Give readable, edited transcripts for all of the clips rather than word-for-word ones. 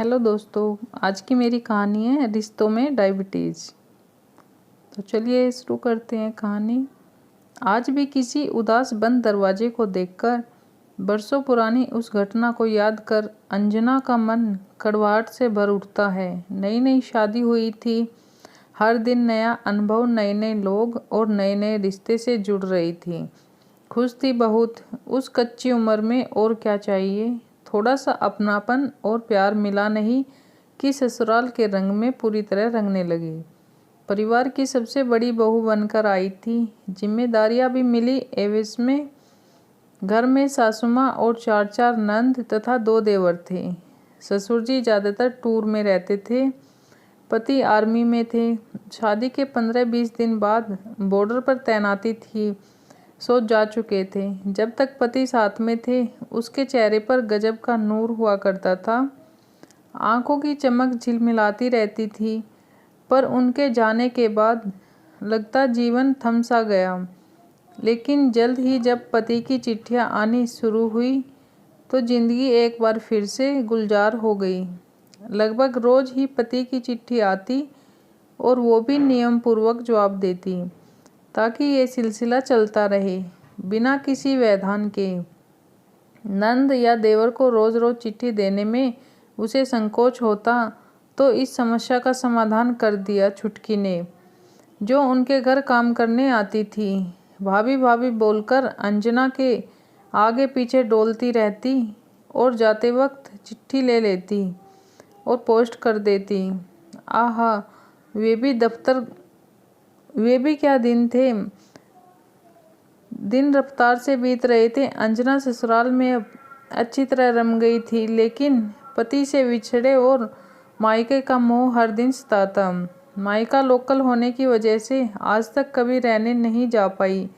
Hello दोस्तों, आज की मेरी कहानी है रिश्तों में डायबिटीज़। तो चलिए शुरू करते हैं कहानी। आज भी किसी उदास बंद दरवाजे को देखकर, बरसों पुरानी उस घटना को याद कर अंजना का मन कड़वाहट से भर उठता है। नई नई शादी हुई थी, हर दिन नया अनुभव, नए नए लोग और नए नए रिश्ते से जुड़ रही थी। खुश थी बहुत उस कच्ची उम्र में, और क्या चाहिए। थोड़ा सा अपनापन और प्यार मिला नहीं कि ससुराल के रंग में पूरी तरह रंगने लगी। परिवार की सबसे बड़ी बहू बनकर आई थी, जिम्मेदारियां भी मिली एवज में। घर में सासू माँ और चार चार नंद तथा 2 देवर थे। ससुर जी ज़्यादातर टूर में रहते थे, पति आर्मी में थे। शादी के 15-20 दिन बाद बॉर्डर पर तैनाती थी, सो जा चुके थे। जब तक पति साथ में थे, उसके चेहरे पर गजब का नूर हुआ करता था। आंखों की चमक झिलमिलाती रहती थी, पर उनके जाने के बाद लगता जीवन थम सा गया। लेकिन जल्द ही जब पति की चिट्ठियां आनी शुरू हुई, तो जिंदगी एक बार फिर से गुलजार हो गई। लगभग रोज ही पति की चिट्ठी आती, और वो भी नियम पूर्वक जवाब देती, ताकि ये सिलसिला चलता रहे बिना किसी व्यवधान के। नंद या देवर को रोज रोज चिट्ठी देने में उसे संकोच होता, तो इस समस्या का समाधान कर दिया छुटकी ने, जो उनके घर काम करने आती थी। भाभी भाभी बोलकर अंजना के आगे पीछे डोलती रहती, और जाते वक्त चिट्ठी ले लेती और पोस्ट कर देती। आहा, वे भी क्या दिन थे। दिन रफ्तार से बीत रहे थे। अंजना ससुराल में अब अच्छी तरह रम गई थी, लेकिन पति से विछड़े और मायके का मोह हर दिन सताता। मायका लोकल होने की वजह से आज तक कभी रहने नहीं जा पाई।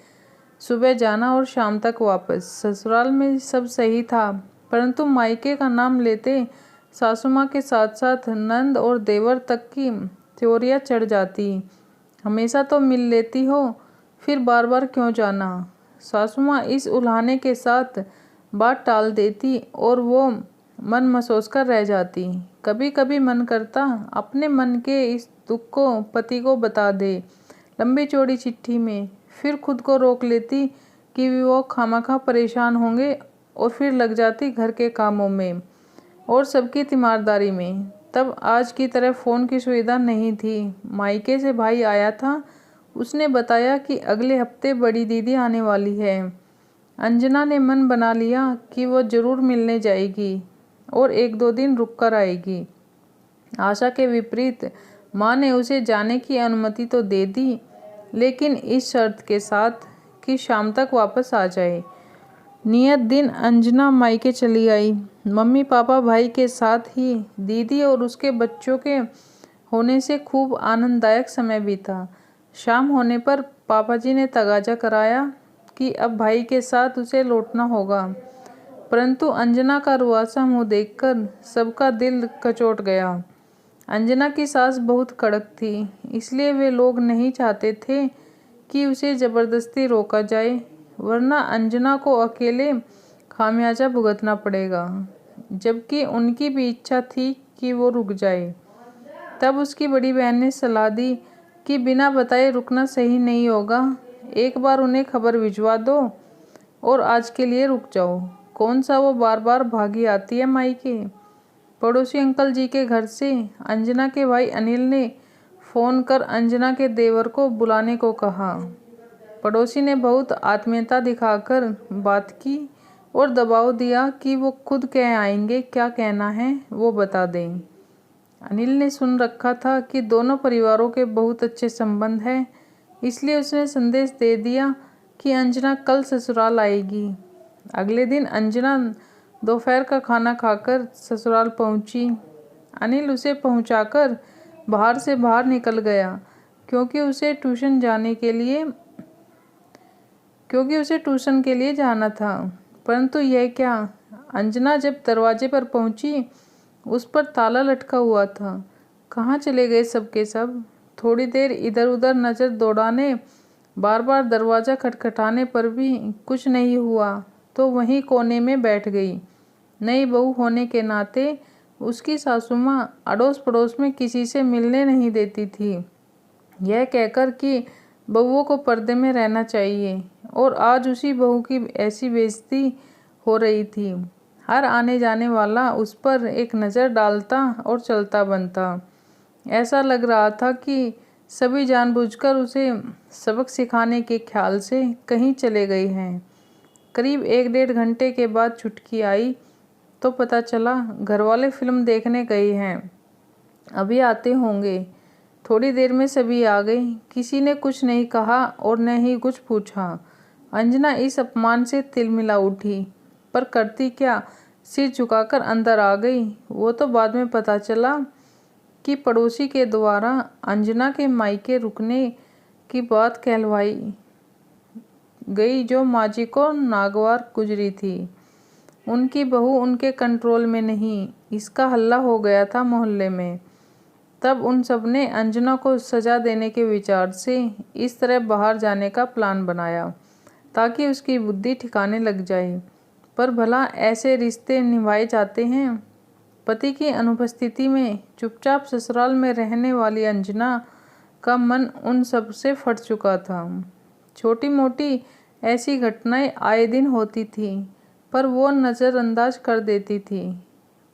सुबह जाना और शाम तक वापस। ससुराल में सब सही था, परंतु मायके का नाम लेते सासू माँ के साथ साथ नंद और देवर तक की त्योरियां चढ़ जाती। हमेशा तो मिल लेती हो, फिर बार बार क्यों जाना। सासू माँ इस उल्हाने के साथ बात टाल देती, और वो मन मसोस कर रह जाती। कभी कभी मन करता अपने मन के इस दुख को पति को बता दे लंबी चौड़ी चिट्ठी में। फिर खुद को रोक लेती कि वो खामखा परेशान होंगे, और फिर लग जाती घर के कामों में और सबकी तीमारदारी में। तब आज की तरह फ़ोन की सुविधा नहीं थी। मायके से भाई आया था, उसने बताया कि अगले हफ्ते बड़ी दीदी आने वाली है। अंजना ने मन बना लिया कि वो ज़रूर मिलने जाएगी और 1-2 दिन रुक कर आएगी। आशा के विपरीत माँ ने उसे जाने की अनुमति तो दे दी, लेकिन इस शर्त के साथ कि शाम तक वापस आ जाए। नियत दिन अंजना मायके चली आई। मम्मी पापा भाई के साथ ही दीदी और उसके बच्चों के होने से खूब आनंददायक समय बीता। शाम होने पर पापा जी ने तगाजा कराया कि अब भाई के साथ उसे लौटना होगा, परंतु अंजना का रुआसा मुँह देखकर सबका दिल कचोट गया। अंजना की सास बहुत कड़क थी, इसलिए वे लोग नहीं चाहते थे कि उसे ज़बरदस्ती रोका जाए, वरना अंजना को अकेले खामियाजा भुगतना पड़ेगा। जबकि उनकी भी इच्छा थी कि वो रुक जाए। तब उसकी बड़ी बहन ने सलाह दी कि बिना बताए रुकना सही नहीं होगा। एक बार उन्हें खबर भिजवा दो और आज के लिए रुक जाओ। कौन सा वो बार बार भागी आती है मायके। पड़ोसी अंकल जी के घर से अंजना के भाई अनिल ने फ़ोन कर अंजना के देवर को बुलाने को कहा। पड़ोसी ने बहुत आत्मीयता दिखाकर बात की और दबाव दिया कि वो खुद कह आएंगे, क्या कहना है वो बता दें। अनिल ने सुन रखा था कि दोनों परिवारों के बहुत अच्छे संबंध हैं, इसलिए उसने संदेश दे दिया कि अंजना कल ससुराल आएगी। अगले दिन अंजना दोपहर का खाना खाकर ससुराल पहुंची। अनिल उसे पहुंचाकर बाहर से बाहर निकल गया, क्योंकि उसे ट्यूशन के लिए जाना था। परंतु यह क्या, अंजना जब दरवाजे पर पहुंची, उस पर ताला लटका हुआ था। कहाँ चले गए सबके सब। थोड़ी देर इधर उधर नज़र दौड़ाने, बार बार दरवाज़ा खटखटाने पर भी कुछ नहीं हुआ, तो वहीं कोने में बैठ गई। नई बहू होने के नाते उसकी सासू माँ अड़ोस पड़ोस में किसी से मिलने नहीं देती थी, यह कहकर कि बहुओं को पर्दे में रहना चाहिए। और आज उसी बहू की ऐसी बेइज्जती हो रही थी। हर आने जाने वाला उस पर एक नज़र डालता और चलता बनता। ऐसा लग रहा था कि सभी जानबूझकर उसे सबक सिखाने के ख्याल से कहीं चले गए हैं। करीब 1-1.5 घंटे के बाद छुटकी आई तो पता चला घरवाले फिल्म देखने गए हैं, अभी आते होंगे। थोड़ी देर में सभी आ गए। किसी ने कुछ नहीं कहा और न ही कुछ पूछा। अंजना इस अपमान से तिलमिला उठी, पर करती क्या, सिर झुकाकर अंदर आ गई। वो तो बाद में पता चला कि पड़ोसी के द्वारा अंजना के मायके रुकने की बात कहलवाई गई, जो माजी को नागवार गुजरी थी। उनकी बहू उनके कंट्रोल में नहीं, इसका हल्ला हो गया था मोहल्ले में। तब उन सब ने अंजना को सजा देने के विचार से इस तरह बाहर जाने का प्लान बनाया ताकि उसकी बुद्धि ठिकाने लग जाए। पर भला ऐसे रिश्ते निभाए जाते हैं? पति की अनुपस्थिति में चुपचाप ससुराल में रहने वाली अंजना का मन उन सब से फट चुका था। छोटी मोटी ऐसी घटनाएं आए दिन होती थी, पर वो नज़रअंदाज कर देती थी।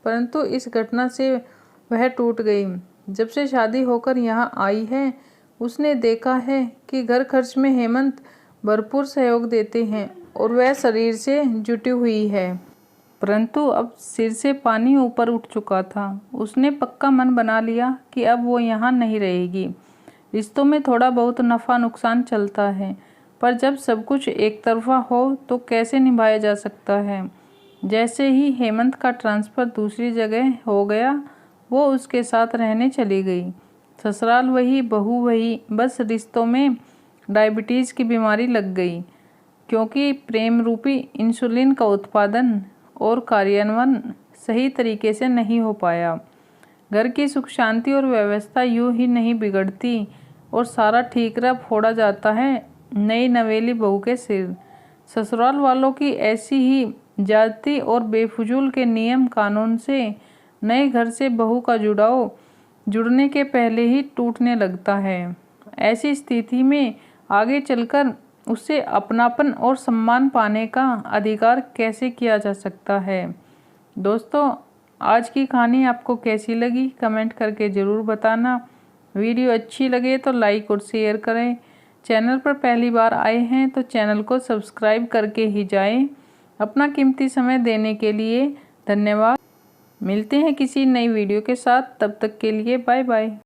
परंतु इस घटना से वह टूट गई। जब से शादी होकर यहाँ आई है, उसने देखा है कि घर खर्च में हेमंत भरपूर सहयोग देते हैं और वह शरीर से जुटी हुई है। परंतु अब सिर से पानी ऊपर उठ चुका था। उसने पक्का मन बना लिया कि अब वो यहाँ नहीं रहेगी। रिश्तों में थोड़ा बहुत नफ़ा नुकसान चलता है, पर जब सब कुछ एक तरफा हो तो कैसे निभाया जा सकता है। जैसे ही हेमंत का ट्रांसफ़र दूसरी जगह हो गया, वो उसके साथ रहने चली गई। ससुराल वही, बहू वही, बस रिश्तों में डायबिटीज़ की बीमारी लग गई, क्योंकि प्रेम रूपी इंसुलिन का उत्पादन और कार्यान्वयन सही तरीके से नहीं हो पाया। घर की सुख शांति और व्यवस्था यूं ही नहीं बिगड़ती और सारा ठीकरा फोड़ा जाता है नई नवेली बहू के सिर। ससुराल वालों की ऐसी ही जाति और बेफजूल के नियम कानून से नए घर से बहू का जुड़ाव जुड़ने के पहले ही टूटने लगता है। ऐसी स्थिति में आगे चलकर उससे अपनापन और सम्मान पाने का अधिकार कैसे किया जा सकता है। दोस्तों, आज की कहानी आपको कैसी लगी कमेंट करके ज़रूर बताना। वीडियो अच्छी लगे तो लाइक और शेयर करें। चैनल पर पहली बार आए हैं तो चैनल को सब्सक्राइब करके ही जाएं। अपना कीमती समय देने के लिए धन्यवाद। मिलते हैं किसी नई वीडियो के साथ, तब तक के लिए बाय बाय।